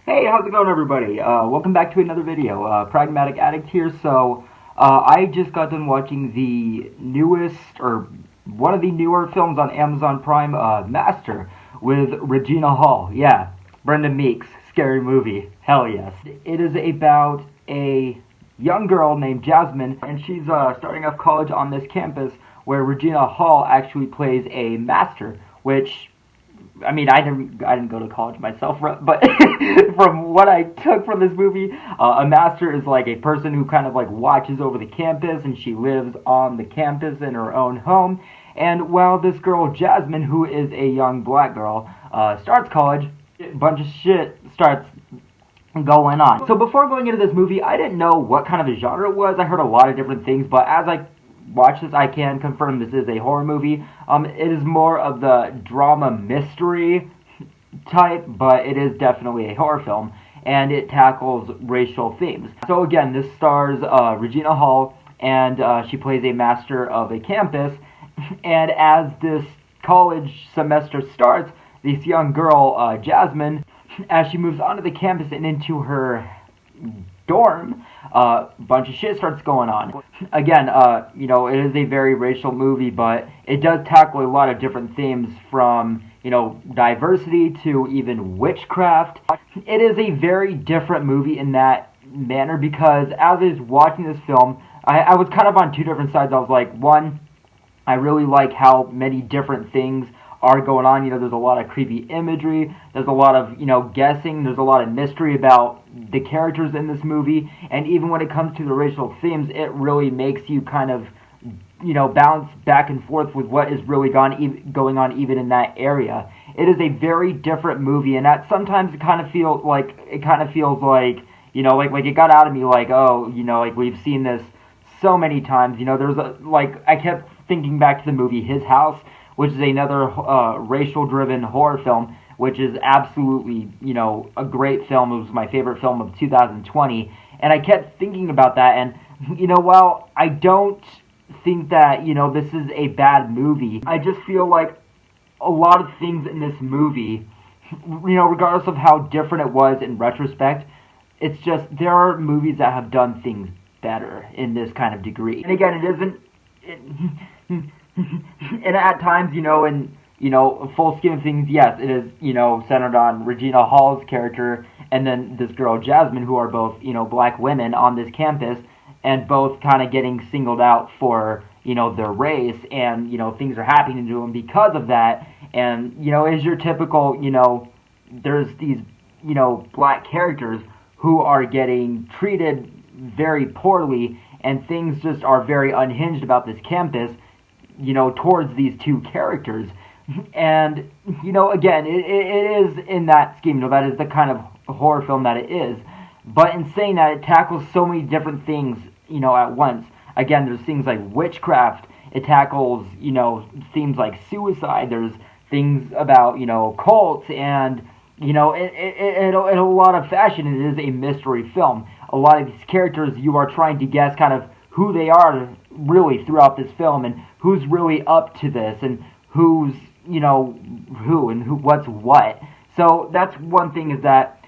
Hey, how's it going, everybody? Welcome back to another video. Pragmatic Addict here. I just got done watching the newest, or one of the newer films on Amazon Prime, Master, with Regina Hall. Yeah, Brenda Meeks. Scary movie. Hell yes. It is about a young girl named Jasmine, and she's starting off college on this campus where Regina Hall actually plays a master, which I didn't go to college myself, but from what I took from this movie, a master is like a person who kind of like watches over the campus, and she lives on the campus in her own home. And while this girl Jasmine, who is a young black girl, starts college, a bunch of shit starts going on. So before going into this movie, I didn't know what kind of a genre it was. I heard a lot of different things, but as I watch this, I can confirm this is a horror movie. It is more of the drama mystery type, but it is definitely a horror film, and it tackles racial themes. So again, this stars Regina Hall, and she plays a master of a campus. And as this college semester starts, this young girl, Jasmine, as she moves onto the campus and into her dorm, a bunch of shit starts going on. Again, it is a very racial movie, but it does tackle a lot of different themes from, diversity to even witchcraft. It is a very different movie in that manner because as I was watching this film, I was kind of on two different sides. I was like, one, I really like how many different things are going on. There's a lot of creepy imagery. There's a lot of, guessing. There's a lot of mystery about the characters in this movie. And even when it comes to the racial themes, it really makes you kind of, bounce back and forth with what is really going on even in that area. It is a very different movie, and that sometimes it kind of feels like, like it got out of me like, oh, like we've seen this so many times. There's I kept thinking back to the movie His House, which is another racial-driven horror film, which is absolutely, a great film. It was my favorite film of 2020, and I kept thinking about that, and, while I don't think that, this is a bad movie, I just feel like a lot of things in this movie, regardless of how different it was in retrospect, it's just, there are movies that have done things better in this kind of degree. And again, it isn't... and at times, full scheme of things, yes, it is, centered on Regina Hall's character and then this girl Jasmine, who are both, black women on this campus, and both kind of getting singled out for, their race, and, things are happening to them because of that. And, as your typical, there's these, black characters who are getting treated very poorly, and things just are very unhinged about this campus, towards these two characters. And, again, it is in that scheme, that is the kind of horror film that it is. But in saying that, it tackles so many different things, at once. Again, there's things like witchcraft. It tackles, themes like suicide. There's things about, cults, and, in a lot of fashion, it is a mystery film. A lot of these characters, you are trying to guess kind of who they are really throughout this film, and who's really up to this, and who's, who, and what's what. So that's one thing, is that,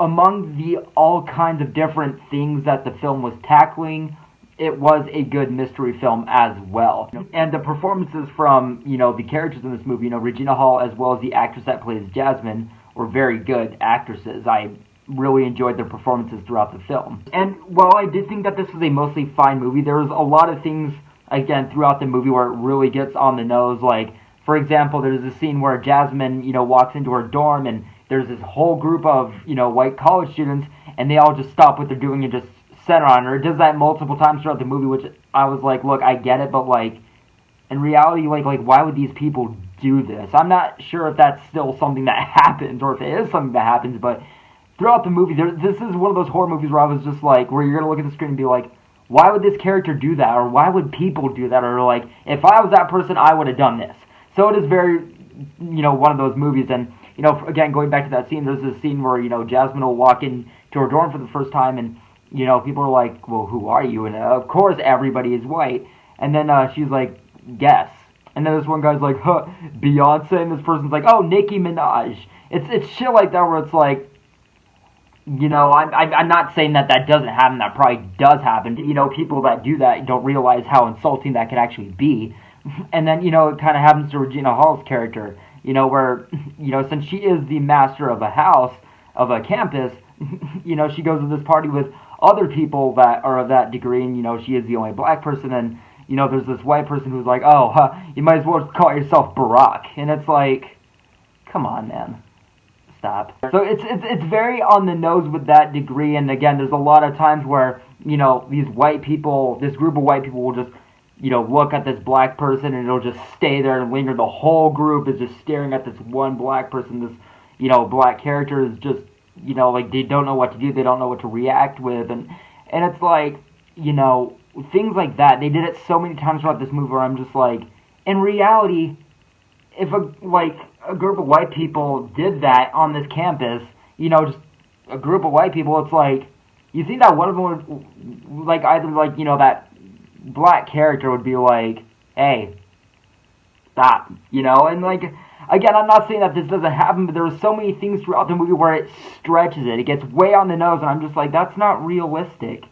among the all kinds of different things that the film was tackling, it was a good mystery film as well. And the performances from, the characters in this movie, Regina Hall as well as the actress that plays Jasmine, were very good actresses. I really enjoyed their performances throughout the film. And while I did think that this was a mostly fine movie, there was a lot of things, again, throughout the movie where it really gets on the nose. Like, for example, there's a scene where Jasmine, walks into her dorm, and there's this whole group of, white college students, and they all just stop what they're doing and just center on her. It does that multiple times throughout the movie, which I was like, look, I get it, but, like, in reality, like why would these people do this? I'm not sure if that's still something that happens, or if it is something that happens, but throughout the movie, this is one of those horror movies where I was just like, where you're going to look at the screen and be like, why would this character do that? Or why would people do that? Or like, if I was that person, I would have done this. So it is very, one of those movies. And, again, going back to that scene, there's this scene where, Jasmine will walk into her dorm for the first time, and, people are like, well, who are you? And of course everybody is white. And then she's like, guess. And then this one guy's like, huh, Beyonce, and this person's like, oh, Nicki Minaj. It's shit like that where it's like, I'm not saying that that doesn't happen. That probably does happen. People that do that don't realize how insulting that can actually be. And then, it kind of happens to Regina Hall's character, where, since she is the master of a house, of a campus, she goes to this party with other people that are of that degree, and, she is the only black person, and, there's this white person who's like, oh, you might as well call yourself Barack. And it's like, come on, man. Stop. So it's very on the nose with that degree, and again, there's a lot of times where, these white people, this group of white people will just, look at this black person and it'll just stay there and linger. The whole group is just staring at this one black person. This, black character is just, like they don't know what to do. They don't know what to react with. And it's like, things like that. They did it so many times throughout this movie where I'm just like, in reality, if a group of white people did that on this campus, just a group of white people, it's like, you think that one of them would, like, either, like, that black character would be like, hey, stop, and like, again, I'm not saying that this doesn't happen, but there are so many things throughout the movie where it stretches it gets way on the nose, and I'm just like, that's not realistic.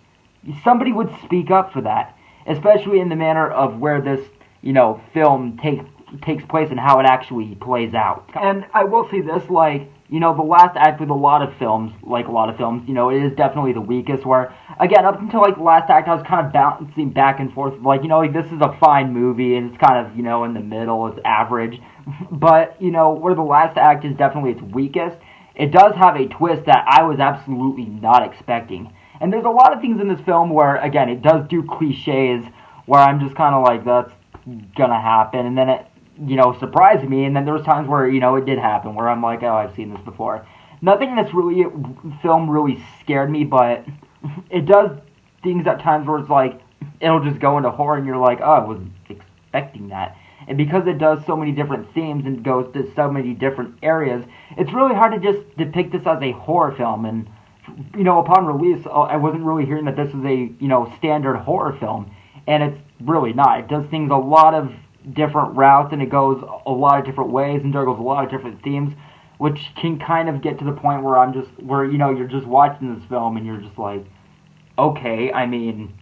Somebody would speak up for that, especially in the manner of where this, film takes place and how it actually plays out. And I will say this, like, the last act with a lot of films, it is definitely the weakest, where, again, up until, like, the last act, I was kind of bouncing back and forth, like, this is a fine movie, and it's kind of, in the middle, it's average, but, where the last act is definitely its weakest, it does have a twist that I was absolutely not expecting. And there's a lot of things in this film where, again, it does do cliches, where I'm just kind of like, that's gonna happen, and then it, surprised me, and then there was times where, it did happen, where I'm like, oh, I've seen this before. Nothing in this film really scared me, but it does things at times where it's like, it'll just go into horror, and you're like, oh, I wasn't expecting that. And because it does so many different themes and goes to so many different areas, it's really hard to just depict this as a horror film, and, upon release, I wasn't really hearing that this is a, standard horror film, and it's really not. It does things a lot of different routes, and it goes a lot of different ways and juggles a lot of different themes, which can kind of get to the point where you're just watching this film and you're just like, okay, I mean,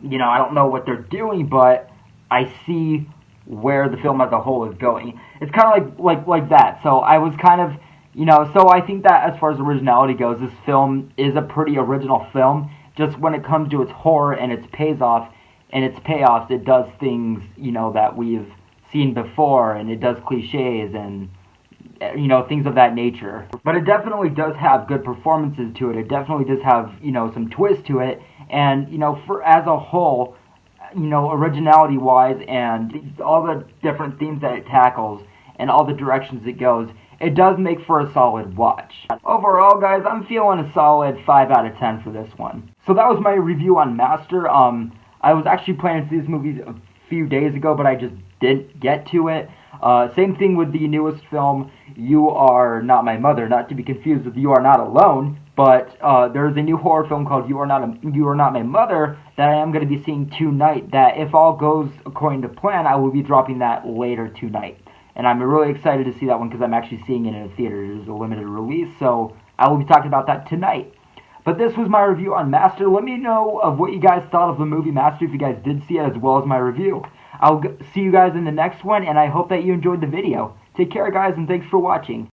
I don't know what they're doing, but I see where the film as a whole is going. It's kind of like that. So I was kind of, so I think that as far as originality goes, this film is a pretty original film. Just when it comes to its horror and its payoffs, it does things, that we've seen before, and it does cliches and, things of that nature. But it definitely does have good performances to it. It definitely does have, some twist to it. And, for as a whole, originality-wise and all the different themes that it tackles and all the directions it goes, it does make for a solid watch. Overall, guys, I'm feeling a solid 5 out of 10 for this one. So that was my review on Master. I was actually planning to see this movie a few days ago, but I just didn't get to it. Same thing with the newest film, You Are Not My Mother, not to be confused with You Are Not Alone, but there's a new horror film called You Are Not My Mother that I am going to be seeing tonight, that if all goes according to plan, I will be dropping that later tonight. And I'm really excited to see that one because I'm actually seeing it in a theater. It is a limited release, so I will be talking about that tonight. But this was my review on Master. Let me know of what you guys thought of the movie Master, if you guys did see it, as well as my review. I'll see you guys in the next one, and I hope that you enjoyed the video. Take care, guys, and thanks for watching.